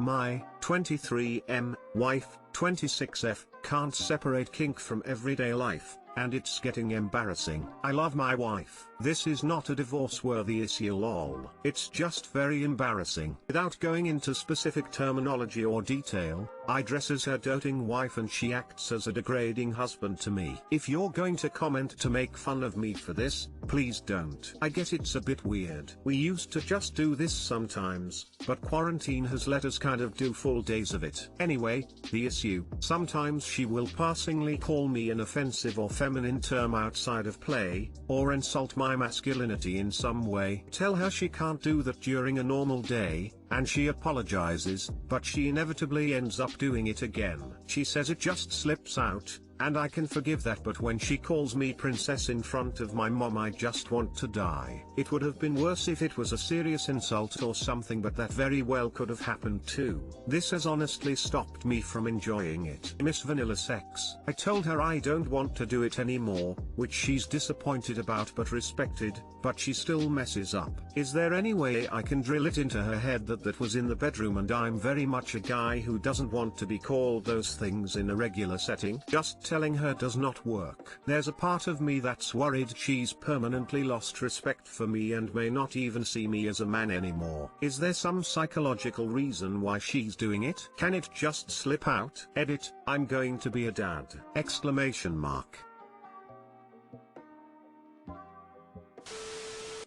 My 23M wife, 26F, can't separate kink from everyday life, and it's getting embarrassing. I love my wife. This is not a divorce-worthy issue lol. It's just very embarrassing. Without going into specific terminology or detail, I dress as her doting wife and she acts as a degrading husband to me. If you're going to comment to make fun of me for this, please don't. I get it's a bit weird. We used to just do this sometimes, but quarantine has let us kind of do full days of it. Anyway, the issue. Sometimes she will passingly call me an offensive or feminine term outside of play, or insult my masculinity in some way. Tell her she can't do that during a normal day, and she apologizes, but she inevitably ends up doing it again. She says it just slips out, and I can forgive that, but when she calls me princess in front of my mom I just want to die. It would have been worse if it was a serious insult or something, but that very well could have happened too. This has honestly stopped me from enjoying it. Miss Vanilla Sex. I told her I don't want to do it anymore, which she's disappointed about but respected, but she still messes up. Is there any way I can drill it into her head that was in the bedroom and I'm very much a guy who doesn't want to be called those things in a regular setting? Just telling her does not work. There's a part of me that's worried she's permanently lost respect for me and may not even see me as a man anymore. Is there some psychological reason why she's doing it? Can it just slip out? Edit, I'm going to be a dad! Exclamation mark.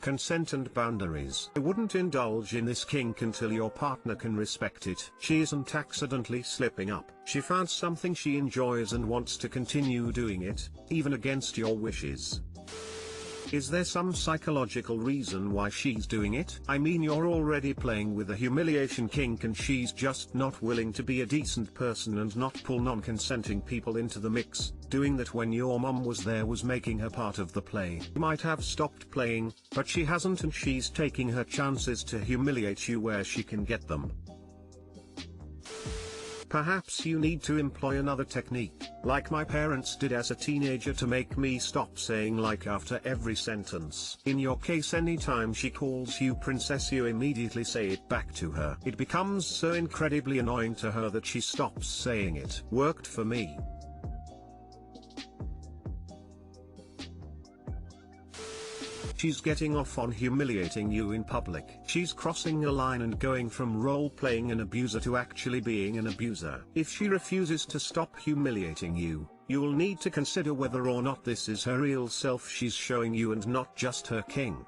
Consent and boundaries. I wouldn't indulge in this kink until your partner can respect it. She isn't accidentally slipping up. She found something she enjoys and wants to continue doing it, even against your wishes. Is there some psychological reason why she's doing it? I mean, you're already playing with a humiliation kink and she's just not willing to be a decent person and not pull non-consenting people into the mix. Doing that when your mom was there was making her part of the play. You might have stopped playing, but she hasn't, and she's taking her chances to humiliate you where she can get them. Perhaps you need to employ another technique, like my parents did as a teenager, to make me stop saying like after every sentence. In your case, anytime she calls you princess you immediately say it back to her. It becomes so incredibly annoying to her that she stops saying it. Worked for me. She's getting off on humiliating you in public. She's crossing a line and going from role-playing an abuser to actually being an abuser. If she refuses to stop humiliating you, you'll need to consider whether or not this is her real self she's showing you and not just her kink.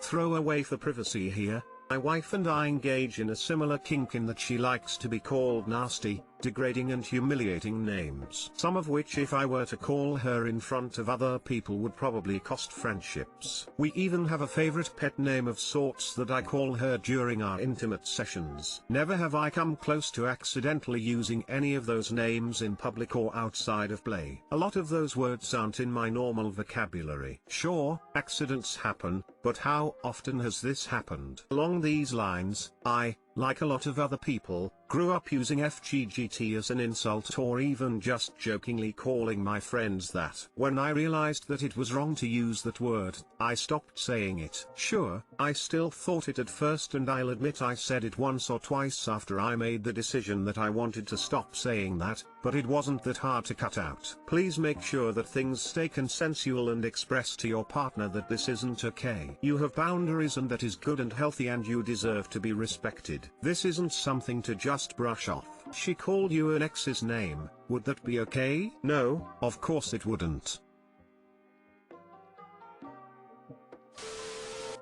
Throw away for privacy here. My wife and I engage in a similar kink in that she likes to be called nasty, degrading and humiliating names. Some of which, if I were to call her in front of other people, would probably cost friendships. We even have a favorite pet name of sorts that I call her during our intimate sessions. Never have I come close to accidentally using any of those names in public or outside of play. A lot of those words aren't in my normal vocabulary. Sure, accidents happen, but how often has this happened? Along these lines, I, like a lot of other people, grew up using FGGT as an insult, or even just jokingly calling my friends that. When I realized that it was wrong to use that word, I stopped saying it. Sure, I still thought it at first, and I'll admit I said it once or twice after I made the decision that I wanted to stop saying that, but it wasn't that hard to cut out. Please make sure that things stay consensual and express to your partner that this isn't okay. You have boundaries and that is good and healthy, and you deserve to be respected. This isn't something to just brush off. She called you an ex's name, would that be okay? No, of course it wouldn't.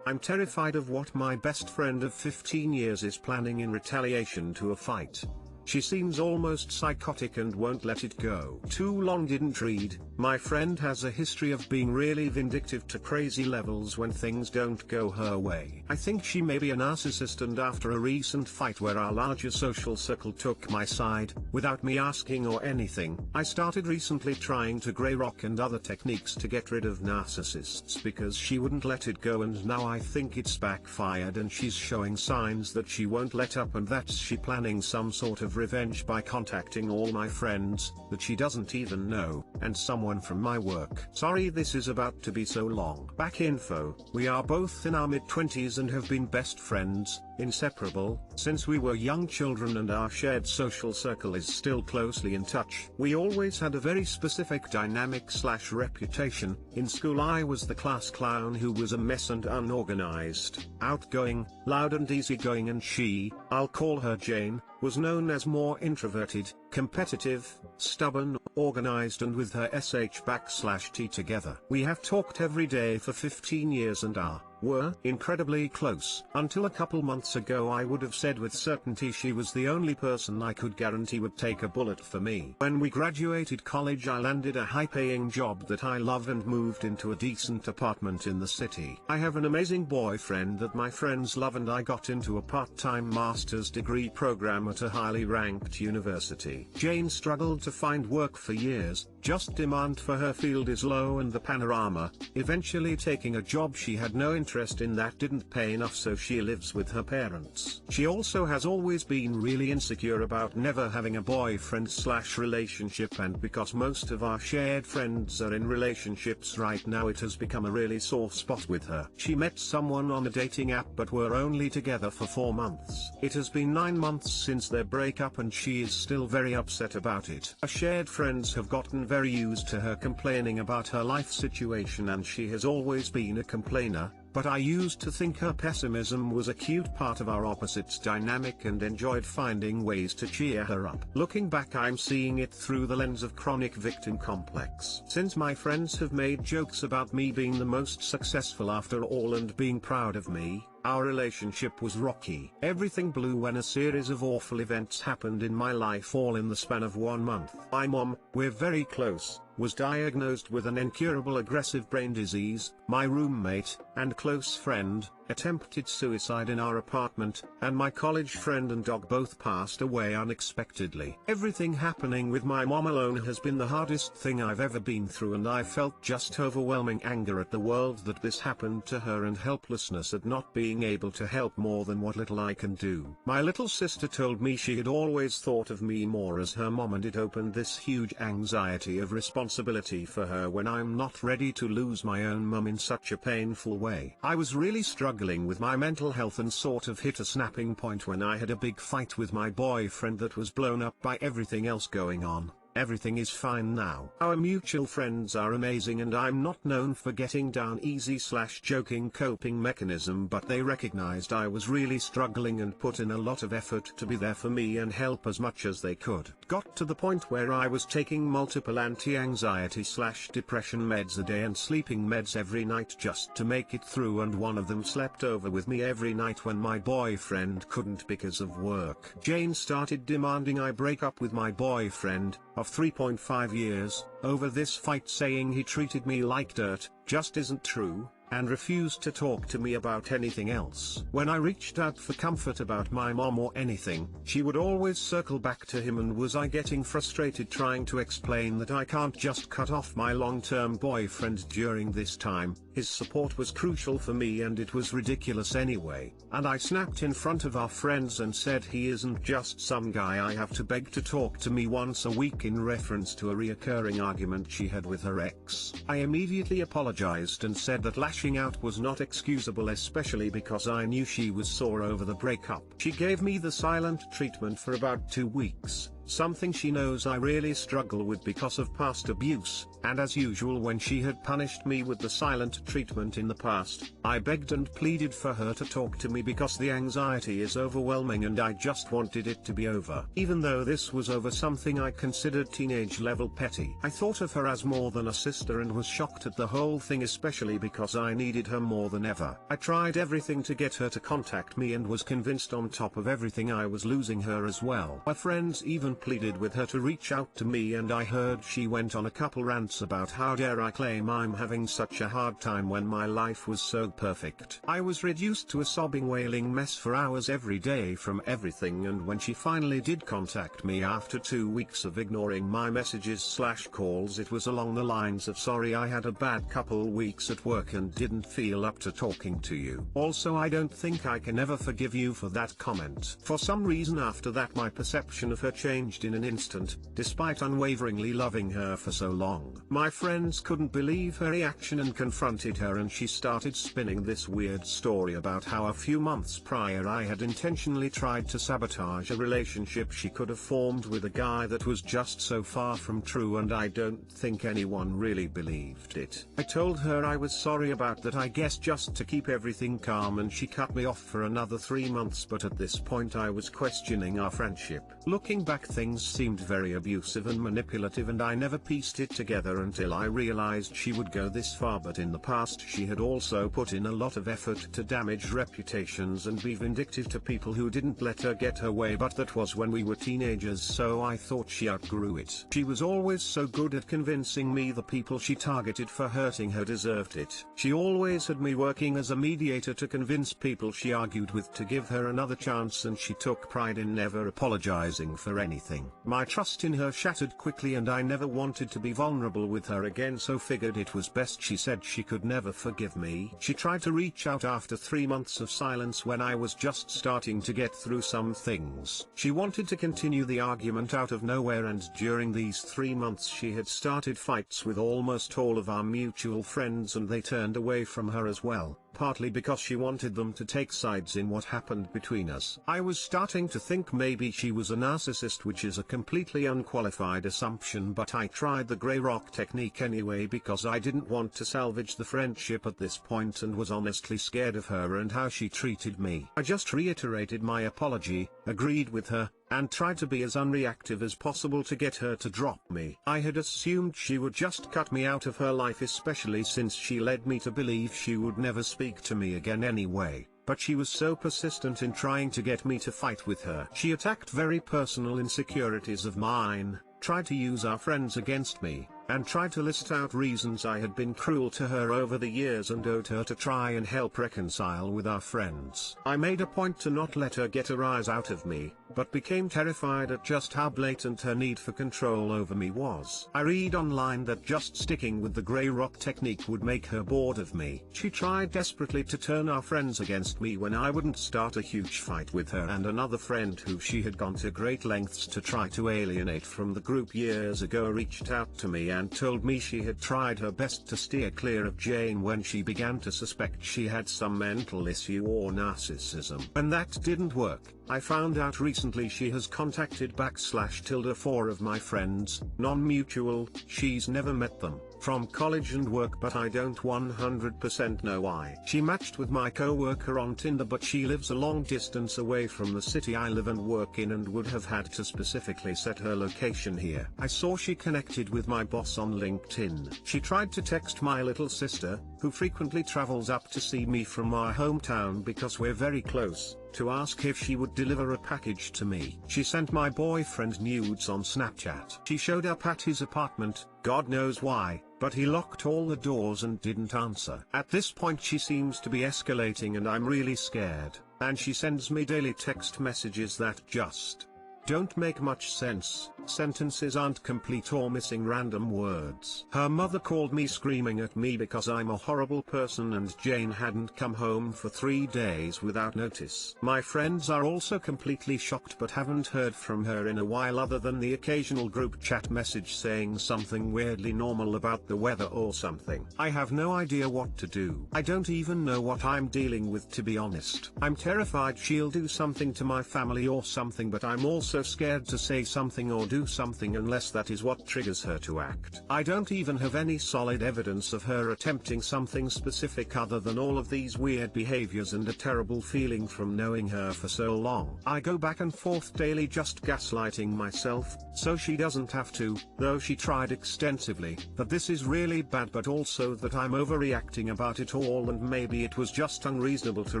I'm terrified of what my best friend of 15 years is planning in retaliation to a fight. She seems almost psychotic and won't let it go. Too long didn't read. My friend has a history of being really vindictive to crazy levels when things don't go her way. I think she may be a narcissist, and after a recent fight where our larger social circle took my side, without me asking or anything, I started recently trying to grey rock and other techniques to get rid of narcissists because she wouldn't let it go, and now I think it's backfired and she's showing signs that she won't let up, and that's she planning some sort of of revenge by contacting all my friends, that she doesn't even know, and someone from my work. Sorry this is about to be so long. Back info, we are both in our mid-20s and have been best friends, inseparable, since we were young children, and our shared social circle is still closely in touch. We always had a very specific dynamic / reputation. In school I was the class clown who was a mess and unorganized, outgoing, loud and easygoing, and she, I'll call her Jane, was known as more introverted, competitive, stubborn, organized, and with her sh/t together. We have talked every day for 15 years and were incredibly close. Until a couple months ago I would have said with certainty she was the only person I could guarantee would take a bullet for me. When we graduated college I landed a high-paying job that I love and moved into a decent apartment in the city. I have an amazing boyfriend that my friends love, and I got into a part-time master's degree program at a highly ranked university. Jane struggled to find work for years, just demand for her field is low and the panorama, eventually taking a job she had no interest in that didn't pay enough, so she lives with her parents. She also has always been really insecure about never having a boyfriend / relationship, and because most of our shared friends are in relationships right now it has become a really sore spot with her. She met someone on a dating app but were only together for 4 months. It has been 9 months since their breakup and she is still very upset about it. Our shared friends have gotten very used to her complaining about her life situation, and she has always been a complainer, but I used to think her pessimism was a cute part of our opposites dynamic and enjoyed finding ways to cheer her up. Looking back I'm seeing it through the lens of chronic victim complex. Since my friends have made jokes about me being the most successful after all and being proud of me, our relationship was rocky. Everything blew when a series of awful events happened in my life all in the span of 1 month. My mom, we're very close, was diagnosed with an incurable aggressive brain disease. My roommate, and close friend, attempted suicide in our apartment, and my college friend and dog both passed away unexpectedly. Everything happening with my mom alone has been the hardest thing I've ever been through, and I felt just overwhelming anger at the world that this happened to her and helplessness at not being able to help more than what little I can do. My little sister told me she had always thought of me more as her mom, and it opened this huge anxiety of responsibility for her when I'm not ready to lose my own mum in such a painful way. I was really struggling with my mental health and sort of hit a snapping point when I had a big fight with my boyfriend that was blown up by everything else going on. Everything is fine now. Our mutual friends are amazing, and I'm not known for getting down easy / joking coping mechanism, but they recognized I was really struggling and put in a lot of effort to be there for me and help as much as they could. Got to the point where I was taking multiple anti-anxiety / depression meds a day and sleeping meds every night just to make it through, and one of them slept over with me every night when my boyfriend couldn't because of work. Jane started demanding I break up with my boyfriend, of 3.5 years, over this fight, saying he treated me like dirt, just isn't true, and refused to talk to me about anything else. When I reached out for comfort about my mom or anything, she would always circle back to him, and was I getting frustrated trying to explain that I can't just cut off my long-term boyfriend during this time. His support was crucial for me and it was ridiculous anyway, and I snapped in front of our friends and said he isn't just some guy I have to beg to talk to me once a week in reference to a reoccurring argument she had with her ex. I immediately apologized and said that lashing out was not excusable, especially because I knew she was sore over the breakup. She gave me the silent treatment for about 2 weeks, something she knows I really struggle with because of past abuse, and as usual when she had punished me with the silent treatment in the past, I begged and pleaded for her to talk to me because the anxiety is overwhelming and I just wanted it to be over. Even though this was over something I considered teenage level petty, I thought of her as more than a sister and was shocked at the whole thing, especially because I needed her more than ever. I tried everything to get her to contact me and was convinced on top of everything I was losing her as well. My friends even pleaded with her to reach out to me, and I heard she went on a couple rants about how dare I claim I'm having such a hard time when my life was so perfect. I was reduced to a sobbing wailing mess for hours every day from everything, and when she finally did contact me after 2 weeks of ignoring my messages/calls, it was along the lines of, sorry, I had a bad couple weeks at work and didn't feel up to talking to you. Also, I don't think I can ever forgive you for that comment. For some reason after that my perception of her changed in an instant, despite unwaveringly loving her for so long. My friends couldn't believe her reaction and confronted her, and she started spinning this weird story about how a few months prior I had intentionally tried to sabotage a relationship she could have formed with a guy that was just so far from true, and I don't think anyone really believed it. I told her I was sorry about that, I guess just to keep everything calm, and she cut me off for another 3 months, but at this point I was questioning our friendship. Looking back, things seemed very abusive and manipulative, and I never pieced it together until I realized she would go this far, but in the past she had also put in a lot of effort to damage reputations and be vindictive to people who didn't let her get her way, but that was when we were teenagers, so I thought she outgrew it. She was always so good at convincing me the people she targeted for hurting her deserved it. She always had me working as a mediator to convince people she argued with to give her another chance, and she took pride in never apologizing for anything. My trust in her shattered quickly, and I never wanted to be vulnerable with her again, so figured it was best. She said she could never forgive me. She tried to reach out after 3 months of silence when I was just starting to get through some things. She wanted to continue the argument out of nowhere, and during these 3 months she had started fights with almost all of our mutual friends, and they turned away from her as well, partly because she wanted them to take sides in what happened between us. I was starting to think maybe she was a narcissist, which is a completely unqualified assumption, but I tried the grey rock technique anyway because I didn't want to salvage the friendship at this point and was honestly scared of her and how she treated me. I just reiterated my apology, agreed with her, and tried to be as unreactive as possible to get her to drop me. I had assumed she would just cut me out of her life, especially since she led me to believe she would never speak to me again anyway. But she was so persistent in trying to get me to fight with her. She attacked very personal insecurities of mine, tried to use our friends against me, and tried to list out reasons I had been cruel to her over the years and owed her to try and help reconcile with our friends. I made a point to not let her get a rise out of me, but became terrified at just how blatant her need for control over me was. I read online that just sticking with the grey rock technique would make her bored of me. She tried desperately to turn our friends against me when I wouldn't start a huge fight with her and another friend who she had gone to great lengths to try to alienate from the group years ago reached out to me and told me she had tried her best to steer clear of Jane when she began to suspect she had some mental issue or narcissism. When that didn't work, I found out recently she has contacted /4 of my friends, non-mutual, she's never met them, from college and work, but I don't 100% know why. She matched with my co-worker on Tinder, but she lives a long distance away from the city I live and work in and would have had to specifically set her location here. I saw she connected with my boss on LinkedIn. She tried to text my little sister, who frequently travels up to see me from our hometown because we're very close, to ask if she would deliver a package to me. She sent my boyfriend nudes on Snapchat. She showed up at his apartment, God knows why, but he locked all the doors and didn't answer. At this point she seems to be escalating and I'm really scared, and she sends me daily text messages that just don't make much sense. Sentences aren't complete or missing random words. Her mother called me screaming at me because I'm a horrible person and Jane hadn't come home for 3 days without notice. My friends are also completely shocked but haven't heard from her in a while other than the occasional group chat message saying something weirdly normal about the weather or something. I have no idea what to do. I don't even know what I'm dealing with, to be honest. I'm terrified she'll do something to my family or something, but I'm also scared to say something or do something unless that is what triggers her to act. I don't even have any solid evidence of her attempting something specific other than all of these weird behaviors and a terrible feeling from knowing her for so long. I go back and forth daily just gaslighting myself, so she doesn't have to, though she tried extensively, that this is really bad, but also that I'm overreacting about it all and maybe it was just unreasonable to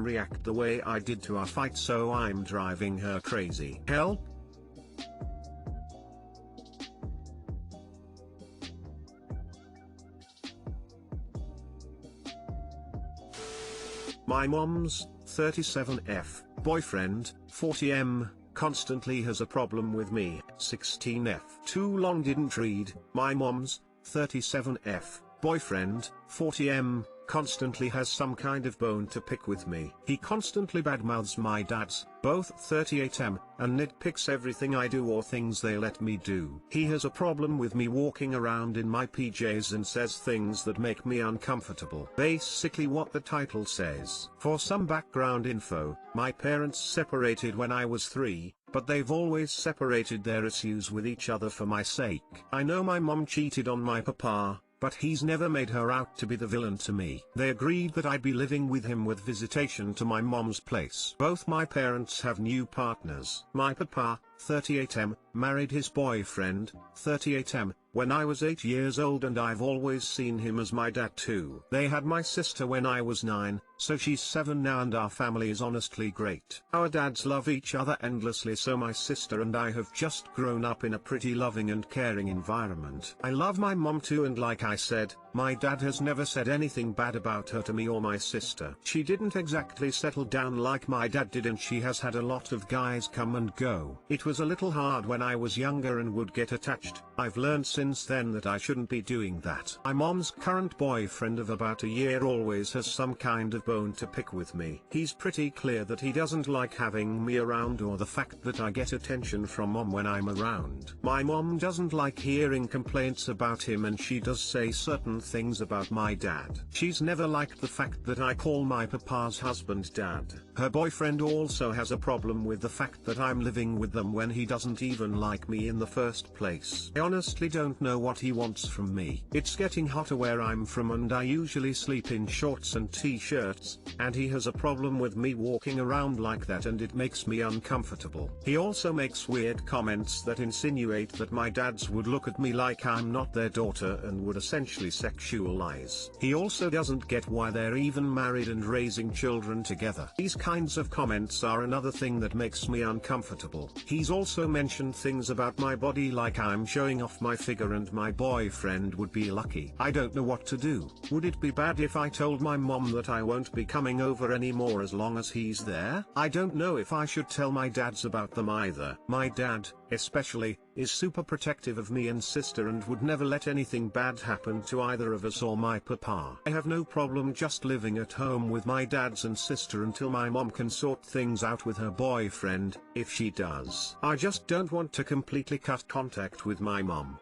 react the way I did to our fight, so I'm driving her crazy. Help? My mom's 37F boyfriend, 40M, constantly has a problem with me. 16F. Too long didn't read. My mom's 37F boyfriend, 40M, constantly has some kind of bone to pick with me. He constantly badmouths my dads, both 38M, and nitpicks everything I do or things they let me do. He has a problem with me walking around in my PJs and says things that make me uncomfortable. Basically what the title says. For some background info, my parents separated when I was 3, but they've always separated their issues with each other for my sake. I know my mom cheated on my papa, but he's never made her out to be the villain to me. They agreed that I'd be living with him with visitation to my mom's place. Both my parents have new partners. My papa, 38M, married his boyfriend, 38M, when I was 8 years old, and I've always seen him as my dad too. They had my sister when I was 9, so she's 7 now, and our family is honestly great. Our dads love each other endlessly, so my sister and I have just grown up in a pretty loving and caring environment. I love my mom too, and like I said, my dad has never said anything bad about her to me or my sister. She didn't exactly settle down like my dad did, and she has had a lot of guys come and go. It was a little hard when I was younger and would get attached. I've learned since then that I shouldn't be doing that. My mom's current boyfriend of about a year always has some kind of bone to pick with me. He's pretty clear that he doesn't like having me around or the fact that I get attention from mom when I'm around. My mom doesn't like hearing complaints about him, and she does say certain things about my dad. She's never liked the fact that I call my papa's husband dad. Her boyfriend also has a problem with the fact that I'm living with them when he doesn't even like me in the first place. I honestly don't know what he wants from me. It's getting hotter where I'm from, and I usually sleep in shorts and t-shirts, and he has a problem with me walking around like that, and it makes me uncomfortable. He also makes weird comments that insinuate that my dads would look at me like I'm not their daughter and would essentially sexualize. He also doesn't get why they're even married and raising children together. These kinds of comments are another thing that makes me uncomfortable. He's also mentioned things about my body like I'm showing off my figure and my boyfriend would be lucky. I don't know what to do. Would it be bad if I told my mom that I won't be coming over anymore as long as he's there? I don't know if I should tell my dads about them either. My dad, especially, is super protective of me and sister and would never let anything bad happen to either of us or my papa. I have no problem just living at home with my dads and sister until my mom can sort things out with her boyfriend, if she does. I just don't want to completely cut contact with my mom.